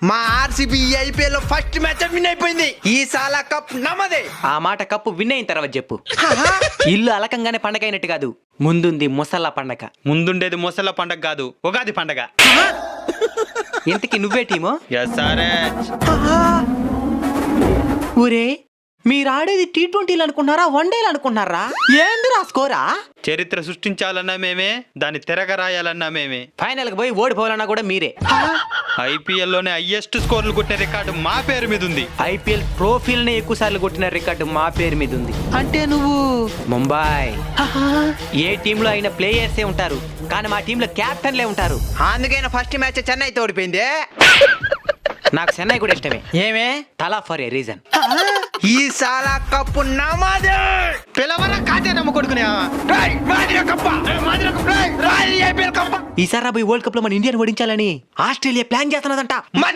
మా RCB IPL first match win అయిపోయింది. ఈ సాలా కప్ నమ్మదే. ఆ మాట కప్పు విన్ అయిన తర్వాత చెప్పు. ఇల్లు అలకంగానే పండగ అయినట్టు కాదు, ముందుంది ముసల్లా పండగ. ముందుండేది ముసల పండగ కాదు, ఉగాది పండగ. ఇంతకి నువ్వే టీము? సరే ఊరే, మీరు ఆడేది T20 అనుకున్నారా, వన్డేలు అనుకున్నారా? ఏంది రా స్కోరా? చరిత్ర సృష్టించాలన్నా మేమే, దాన్ని తిరగరాయాలన్నా మేమే. ఫైనల్ కి పోయి ఓడిపోవాలన్నా కూడా మీరే. ఐపీఎల్ లోనే హైయెస్ట్ స్కోర్లు కొట్టిన రికార్డు మా పేరు మీద ఉంది. ఐపీఎల్ ట్రోఫీలనే ఎక్కువ సార్లు కొట్టిన రికార్డు మా పేరు మీద ఉంది. అంటే నువ్వు ముంబై. ఏ టీంలో అయిన ప్లేయర్సే ఉంటారు, కానీ మా టీంలో క్యాప్టెన్లే ఉంటారు. అందుకైనా ఫస్ట్ మ్యాచ్ చెన్నై ఓడిపోయింది. నాకు చెన్నై కూడా ఇష్టమే. ఏమే? తలా ఫర్ ఏ రీజన్. ఈ సాలా కప్పు నమ్మదే. పిలవరా కాదే నమ్మ కొడుకునే. ఈసారి రాబోయే వరల్డ్ కప్ లో మన ఇండియాని ఓడించాలని ఆస్ట్రేలియా ప్లాన్ చేస్తున్నదంట. మన